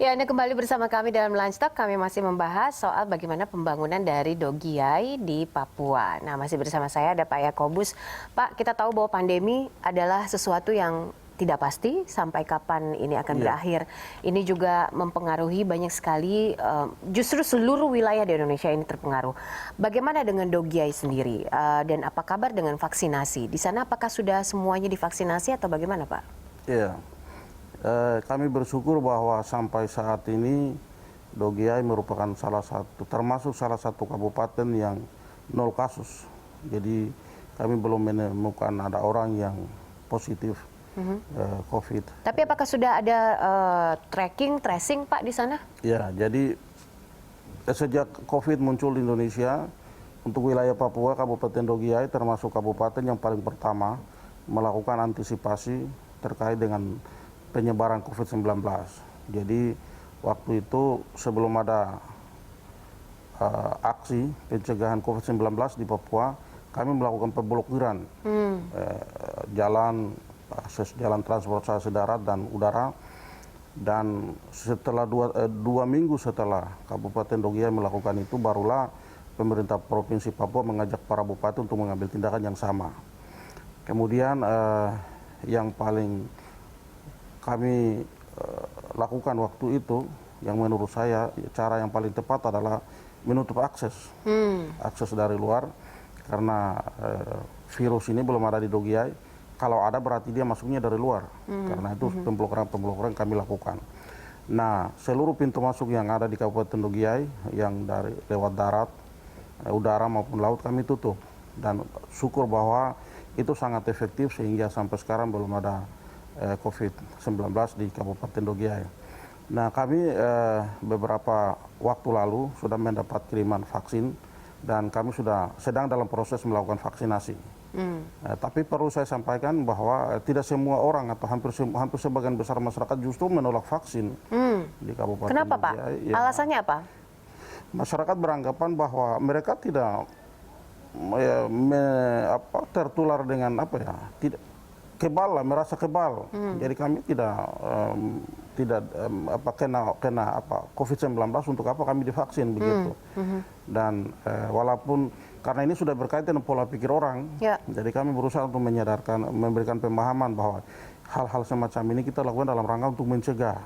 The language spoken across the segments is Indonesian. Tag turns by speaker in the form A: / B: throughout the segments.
A: Ya, Anda kembali bersama kami dalam Lunch Talk. Kami masih membahas soal bagaimana pembangunan dari Dogiai di Papua. Nah, masih bersama saya ada Pak Yakobus. Pak, kita tahu bahwa pandemi adalah sesuatu yang tidak pasti sampai kapan ini akan berakhir. Ini juga mempengaruhi banyak sekali, justru seluruh wilayah di Indonesia ini terpengaruh. Bagaimana dengan Dogiai sendiri? Dan apa kabar dengan vaksinasi? Di sana apakah sudah semuanya divaksinasi atau bagaimana, Pak?
B: Iya. Kami bersyukur bahwa sampai saat ini Dogiai merupakan termasuk salah satu kabupaten yang 0 kasus. Jadi kami belum menemukan ada orang yang positif COVID.
A: Tapi apakah sudah ada tracing Pak di sana?
B: Ya, jadi sejak COVID muncul di Indonesia, untuk wilayah Papua, Kabupaten Dogiai termasuk kabupaten yang paling pertama melakukan antisipasi terkait dengan penyebaran COVID-19. Jadi waktu itu sebelum ada aksi pencegahan COVID-19 di Papua, kami melakukan pemblokiran jalan transportasi darat dan udara. Dan setelah dua minggu setelah Kabupaten Dogiai melakukan itu, barulah pemerintah Provinsi Papua mengajak para bupati untuk mengambil tindakan yang sama. Kemudian yang paling kami lakukan waktu itu, yang menurut saya cara yang paling tepat adalah menutup akses dari luar, karena virus ini belum ada di Dogiai. Kalau ada berarti dia masuknya dari luar, karena itu pemblokiran kami lakukan. Nah, seluruh pintu masuk yang ada di Kabupaten Dogiai, yang dari lewat darat, udara maupun laut, kami tutup. Dan syukur bahwa itu sangat efektif sehingga sampai sekarang belum ada COVID-19 di Kabupaten Dogiai. Nah, kami beberapa waktu lalu sudah mendapat kiriman vaksin dan kami sudah sedang dalam proses melakukan vaksinasi. Tapi perlu saya sampaikan bahwa tidak semua orang atau hampir sebagian besar masyarakat justru menolak vaksin di Kabupaten
A: Kenapa,
B: Dogiai.
A: Pak? Alasannya apa?
B: Masyarakat beranggapan bahwa mereka tidak tertular dengan tidak kebal lah, merasa kebal. Jadi kami tidak kena COVID-19, untuk apa kami divaksin begitu. Dan walaupun karena ini sudah berkaitan dengan pola pikir orang, jadi kami berusaha untuk memberikan pemahaman bahwa hal-hal semacam ini kita lakukan dalam rangka untuk mencegah.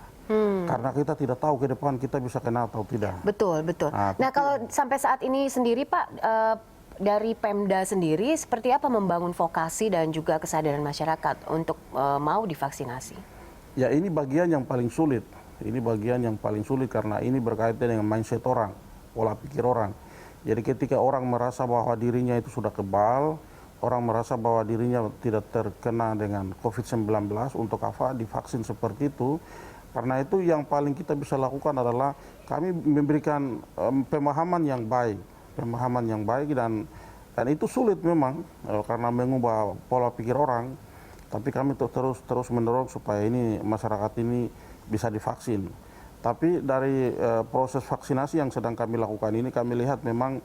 B: Karena kita tidak tahu ke depan kita bisa kena atau tidak.
A: Betul. Nah, kalau sampai saat ini sendiri, Pak, dari Pemda sendiri seperti apa membangun vokasi dan juga kesadaran masyarakat untuk mau divaksinasi?
B: Ya, ini bagian yang paling sulit. Ini bagian yang paling sulit karena ini berkaitan dengan mindset orang, pola pikir orang. Jadi ketika orang merasa bahwa dirinya itu sudah kebal, orang merasa bahwa dirinya tidak terkena dengan COVID-19, untuk apa divaksin seperti itu? Karena itu yang paling kita bisa lakukan adalah kami memberikan pemahaman yang baik dan itu sulit memang karena mengubah pola pikir orang, tapi kami terus mendorong supaya ini masyarakat ini bisa divaksin. Tapi dari proses vaksinasi yang sedang kami lakukan ini, kami lihat memang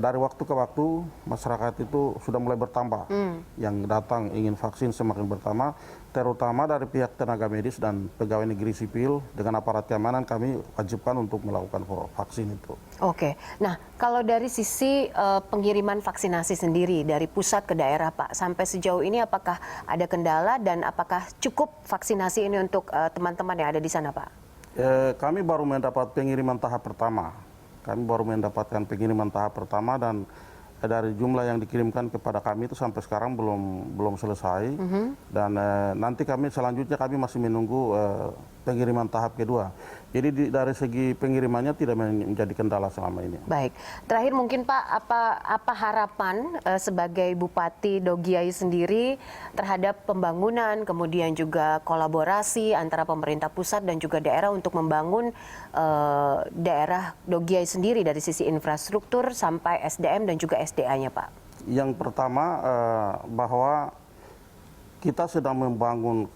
B: dari waktu ke waktu masyarakat itu sudah mulai bertambah yang datang ingin vaksin, semakin bertambah, terutama dari pihak tenaga medis dan pegawai negeri sipil. Dengan aparat keamanan kami wajibkan untuk melakukan vaksin itu.
A: Oke, nah kalau dari sisi pengiriman vaksinasi sendiri dari pusat ke daerah, Pak, sampai sejauh ini apakah ada kendala dan apakah cukup vaksinasi ini untuk teman-teman yang ada di sana, Pak?
B: Kami baru mendapat pengiriman tahap pertama. Dan dari jumlah yang dikirimkan kepada kami itu sampai sekarang belum selesai. Dan nanti selanjutnya kami masih menunggu pengiriman tahap kedua. Jadi dari segi pengirimannya tidak menjadi kendala selama ini.
A: Baik, terakhir mungkin Pak, apa harapan sebagai Bupati Dogiai sendiri terhadap pembangunan, kemudian juga kolaborasi antara pemerintah pusat dan juga daerah untuk membangun daerah Dogiai sendiri dari sisi infrastruktur sampai SDM dan juga SDA-nya, Pak?
B: Yang pertama bahwa kita sedang membangun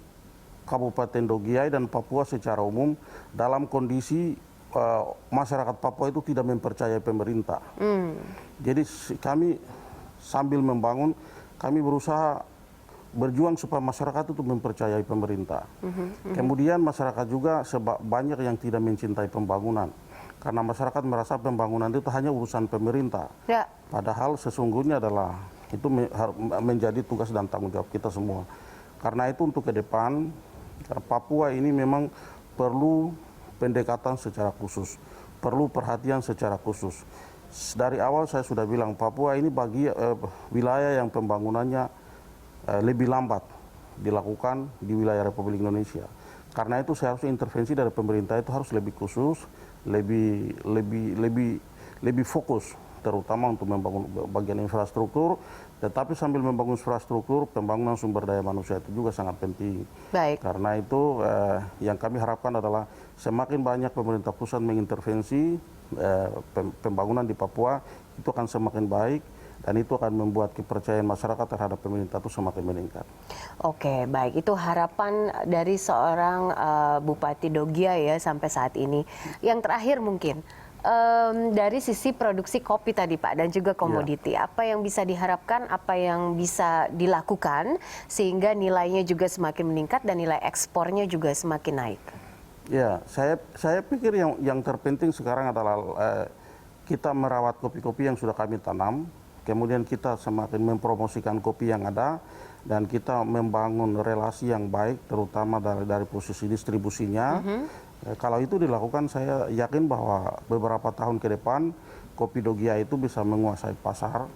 B: Kabupaten Dogiai dan Papua secara umum dalam kondisi masyarakat Papua itu tidak mempercayai pemerintah. Jadi kami sambil membangun, kami berusaha berjuang supaya masyarakat itu mempercayai pemerintah. Kemudian masyarakat juga banyak yang tidak mencintai pembangunan. Karena masyarakat merasa pembangunan itu hanya urusan pemerintah.
A: Ya.
B: Padahal sesungguhnya adalah itu menjadi tugas dan tanggung jawab kita semua. Karena itu untuk ke depan, Papua ini memang perlu pendekatan secara khusus, perlu perhatian secara khusus. Dari awal saya sudah bilang Papua ini wilayah yang pembangunannya lebih lambat dilakukan di wilayah Republik Indonesia. Karena itu seharusnya intervensi dari pemerintah itu harus lebih khusus, lebih fokus, terutama untuk membangun bagian infrastruktur. Tetapi sambil membangun infrastruktur, pembangunan sumber daya manusia itu juga sangat penting.
A: Baik.
B: Karena itu yang kami harapkan adalah semakin banyak pemerintah pusat mengintervensi pembangunan di Papua, itu akan semakin baik. Dan itu akan membuat kepercayaan masyarakat terhadap pemerintah itu semakin meningkat.
A: Oke, baik. Itu harapan dari seorang Bupati Dogiyai ya sampai saat ini. Yang terakhir mungkin, dari sisi produksi kopi tadi Pak dan juga komoditi, apa yang bisa diharapkan, apa yang bisa dilakukan sehingga nilainya juga semakin meningkat dan nilai ekspornya juga semakin naik?
B: Ya, saya pikir yang terpenting sekarang adalah kita merawat kopi-kopi yang sudah kami tanam. Kemudian kita semakin mempromosikan kopi yang ada dan kita membangun relasi yang baik terutama dari posisi distribusinya. Kalau itu dilakukan saya yakin bahwa beberapa tahun ke depan kopi Dogiyai itu bisa menguasai pasar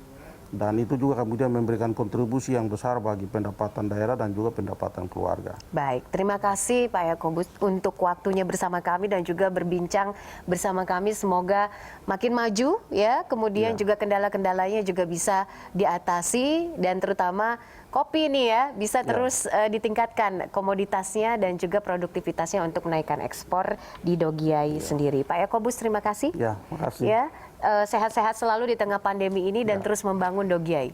B: dan itu juga kemudian memberikan kontribusi yang besar bagi pendapatan daerah dan juga pendapatan keluarga.
A: Baik, terima kasih Pak Yakobus untuk waktunya bersama kami dan juga berbincang bersama kami. Semoga makin maju ya, kemudian juga kendala-kendalanya juga bisa diatasi dan terutama kopi ini ya bisa terus ditingkatkan komoditasnya dan juga produktivitasnya untuk menaikkan ekspor di Dogiyai sendiri. Pak Yakobus, terima kasih.
B: Ya, makasih.
A: Ya, sehat-sehat selalu di tengah pandemi ini dan terus membangun Dogiyai.